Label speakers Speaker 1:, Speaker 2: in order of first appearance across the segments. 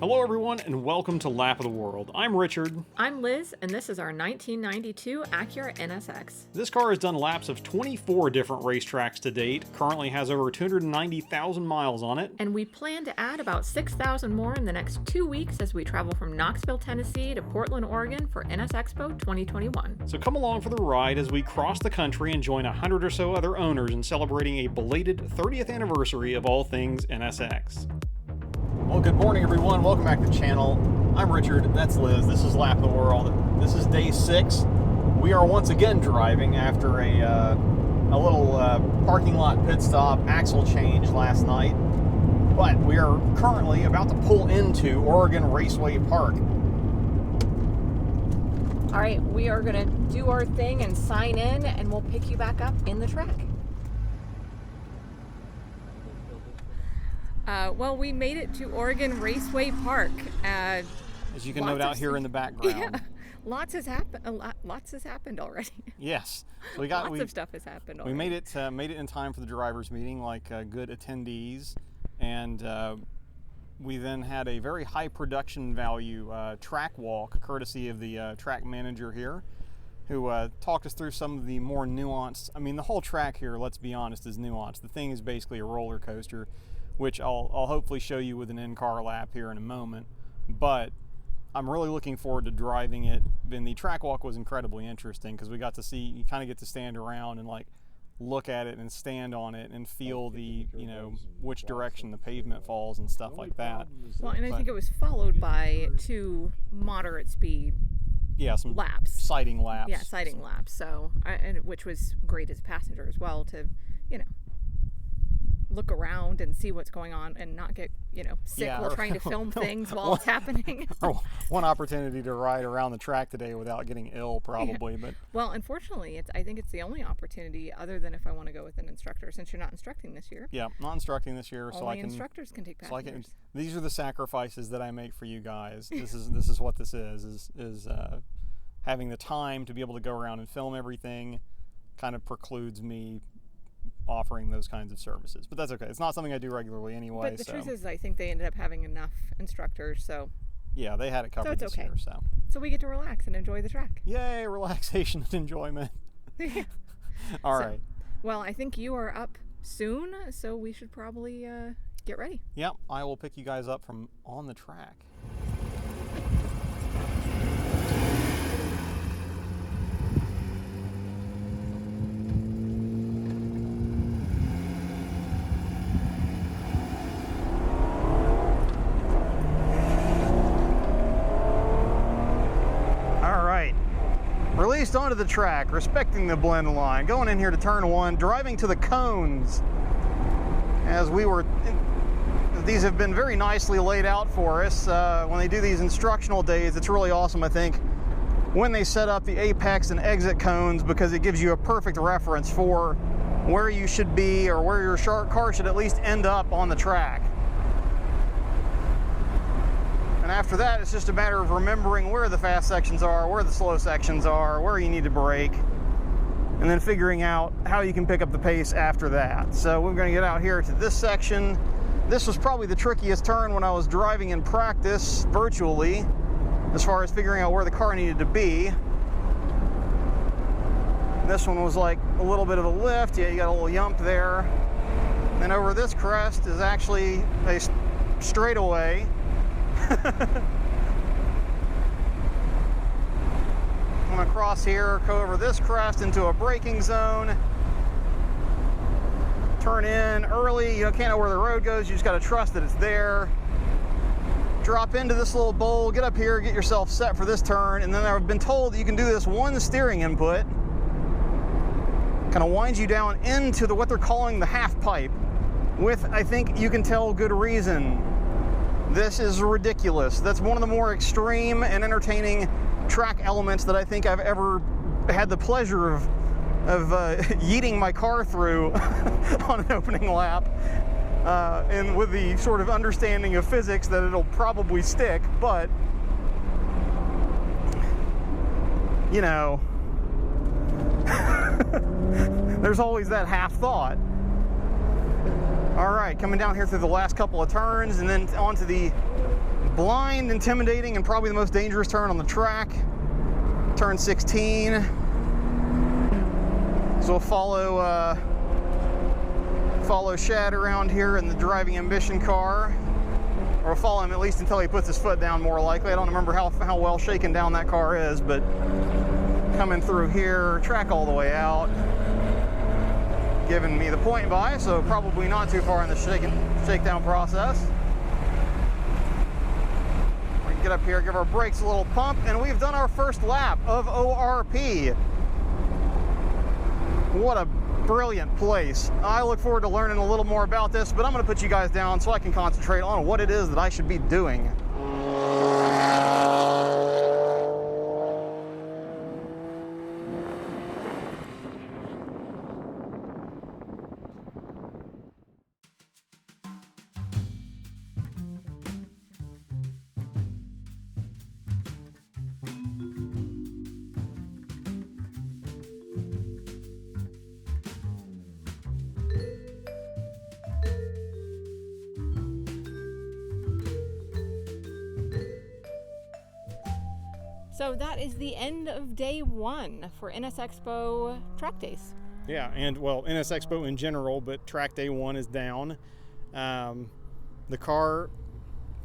Speaker 1: Hello everyone and welcome to Lap of the World. I'm Richard.
Speaker 2: I'm Liz, and this is our 1992 Acura NSX.
Speaker 1: This car has done laps of 24 different racetracks to date, currently has over 290,000 miles on it.
Speaker 2: And we plan to add about 6,000 more in the next 2 weeks as we travel from Knoxville, Tennessee to Portland, Oregon for NSXPO 2021.
Speaker 1: So come along for the ride as we cross the country and join 100 or so other owners in celebrating a belated 30th anniversary of all things NSX. Well, good morning everyone. Welcome back to the channel. I'm Richard, that's Liz. This is Lap of the World. This is day 6. We are once again driving after a little parking lot pit stop axle change last night. But we are currently about to pull into Oregon Raceway Park.
Speaker 2: All right, we are going to do our thing and sign in, and we'll pick you back up in the track. Well, we made it to Oregon Raceway Park.
Speaker 1: As you can note out here in the background.
Speaker 2: Yeah, lots has happened already.
Speaker 1: Yes, so
Speaker 2: lots of stuff has happened already.
Speaker 1: We made it in time for the drivers' meeting, like good attendees, and we then had a very high production value track walk, courtesy of the track manager here, who talked us through some of the more nuanced. I mean, the whole track here, let's be honest, is nuanced. The thing is basically a roller coaster, which I'll hopefully show you with an in-car lap here in a moment. But I'm really looking forward to driving it. And the track walk was incredibly interesting because we got to see, you kind of get to stand around and like look at it and stand on it and feel the, you know, which direction the pavement falls and stuff like that.
Speaker 2: Well, and I think it was followed by 2 moderate speed
Speaker 1: some
Speaker 2: laps.
Speaker 1: Sighting laps.
Speaker 2: Yeah, sighting laps. So, which was great as a passenger as well to, you know, look around and see what's going on and not get, you know, sick while trying to film things while it's happening.
Speaker 1: One opportunity to ride around the track today without getting ill, probably. But
Speaker 2: well, unfortunately, I think it's the only opportunity other than if I want to go with an instructor, since you're not instructing this year.
Speaker 1: Yeah, not instructing this year,
Speaker 2: only instructors can take passengers.
Speaker 1: These are the sacrifices that I make for you guys. This is what this is having the time to be able to go around and film everything kind of precludes me offering those kinds of services, but that's okay. It's not something I do regularly anyway.
Speaker 2: But the truth is, I think they ended up having enough instructors, so
Speaker 1: yeah, they had it covered this year.
Speaker 2: So we get to relax and enjoy the track.
Speaker 1: Yay, relaxation and enjoyment. All right.
Speaker 2: Well, I think you are up soon, so we should probably get ready.
Speaker 1: Yep, I will pick you guys up from on the track. Released onto the track, respecting the blend line, going in here to turn 1, driving to the cones. These have been very nicely laid out for us. When they do these instructional days, it's really awesome, I think, when they set up the apex and exit cones, because it gives you a perfect reference for where you should be or where your car should at least end up on the track. And after that, it's just a matter of remembering where the fast sections are, where the slow sections are, where you need to brake, and then figuring out how you can pick up the pace after that. So we're going to get out here to this section. This was probably the trickiest turn when I was driving in practice virtually, as far as figuring out where the car needed to be. This one was like a little bit of a lift. Yeah, you got a little yump there. And over this crest is actually a straightaway. I'm going to cross here, go over this crest into a braking zone, turn in early. You can't know where the road goes, you just got to trust that it's there. Drop into this little bowl, get up here, get yourself set for this turn, and then I've been told that you can do this one steering input. Kind of winds you down into what they're calling the half pipe, with, I think you can tell, good reason. This is ridiculous. That's one of the more extreme and entertaining track elements that I think I've ever had the pleasure of yeeting my car through on an opening lap, and with the sort of understanding of physics that it'll probably stick, but you know, there's always that half thought. All right, coming down here through the last couple of turns and then onto the blind, intimidating, and probably the most dangerous turn on the track. Turn 16. So we'll follow Shad around here in the driving ambition car. Or we'll follow him at least until he puts his foot down, more likely. I don't remember how well shaken down that car is, but coming through here, track all the way out. Giving me the point by, so probably not too far in the shakedown process. We can get up here, give our brakes a little pump, and we've done our first lap of ORP. What a brilliant place. I look forward to learning a little more about this, but I'm going to put you guys down so I can concentrate on what it is that I should be doing.
Speaker 2: So that is the end of day 1 for NSXPO track days.
Speaker 1: Yeah, and well, NSXPO in general, but track day 1 is down. The car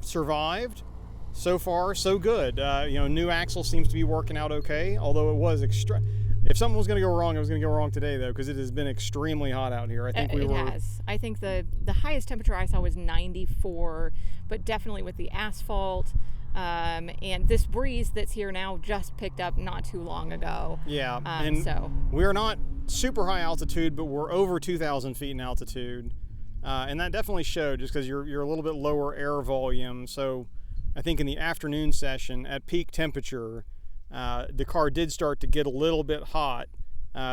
Speaker 1: survived. So far, so good. New axle seems to be working out okay, although it was if something was going to go wrong, it was going to go wrong today, though, because it has been extremely hot out here. I think it has.
Speaker 2: I think the highest temperature I saw was 94, but definitely with the asphalt. And this breeze that's here now just picked up not too long ago.
Speaker 1: Yeah, and so we're not super high altitude, but we're over 2,000 feet in altitude, and that definitely showed just because you're a little bit lower air volume. So I think in the afternoon session at peak temperature, the car did start to get a little bit hot.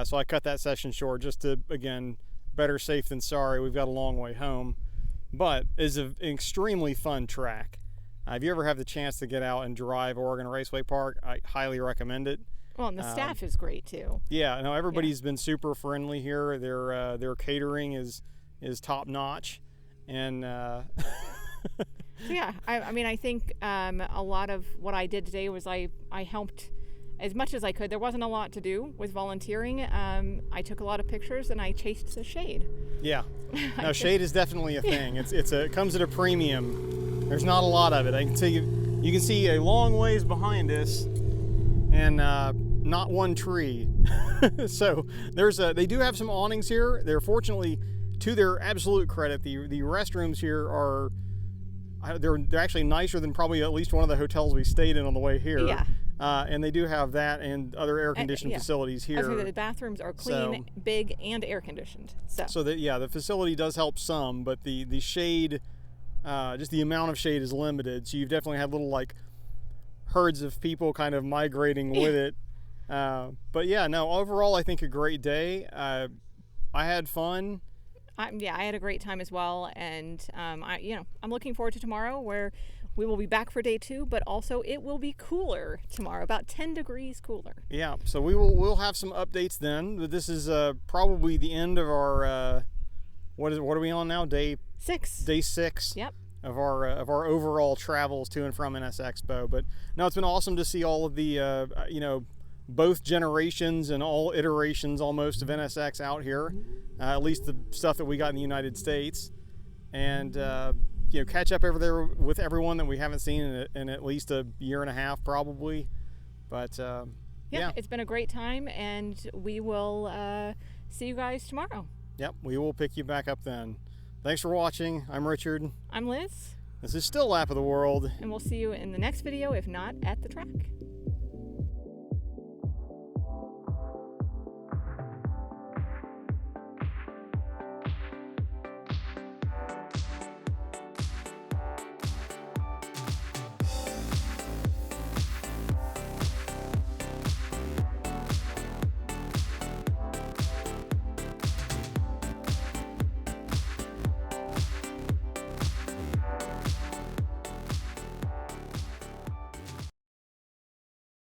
Speaker 1: So I cut that session short just to, again, better safe than sorry. We've got a long way home, but it's an extremely fun track. If you ever have the chance to get out and drive Oregon Raceway Park, I highly recommend it.
Speaker 2: Well, and the staff is great too.
Speaker 1: Yeah, no, everybody's been super friendly here. Their catering is top notch, and
Speaker 2: so yeah, I think a lot of what I did today was I helped as much as I could. There wasn't a lot to do with volunteering. I took a lot of pictures and I chased the shade.
Speaker 1: Yeah, no, shade is definitely a thing. It comes at a premium. There's not a lot of it. I can tell you. You can see a long ways behind us, and not one tree. So they do have some awnings here. They're fortunately, to their absolute credit, the restrooms here they're actually nicer than probably at least one of the hotels we stayed in on the way here.
Speaker 2: Yeah.
Speaker 1: And they do have that and other air-conditioned facilities here.
Speaker 2: The bathrooms are clean, big, and air-conditioned. So
Speaker 1: the facility does help some, but the shade, just the amount of shade is limited. So you've definitely had little herds of people kind of migrating with it. But yeah, no, overall I think a great day. I had fun.
Speaker 2: I had a great time as well, and I'm looking forward to tomorrow, where we will be back for day 2, but also it will be cooler tomorrow, about 10 degrees cooler.
Speaker 1: Yeah, so we'll have some updates then. But this is probably the end of our what are we on now? Day
Speaker 2: 6.
Speaker 1: Day 6.
Speaker 2: Yep.
Speaker 1: Of our overall travels to and from NSXPO. But no, it's been awesome to see all of the both generations and all iterations almost of NSX out here. At least the stuff that we got in the United States, and catch up over there with everyone that we haven't seen in at least a year and a half probably. But yeah,
Speaker 2: it's been a great time, and we will see you guys tomorrow.
Speaker 1: Yep, we will pick you back up then. Thanks for watching. I'm Richard.
Speaker 2: I'm Liz.
Speaker 1: This is still Lap of the World,
Speaker 2: and we'll see you in the next video, if not at the track.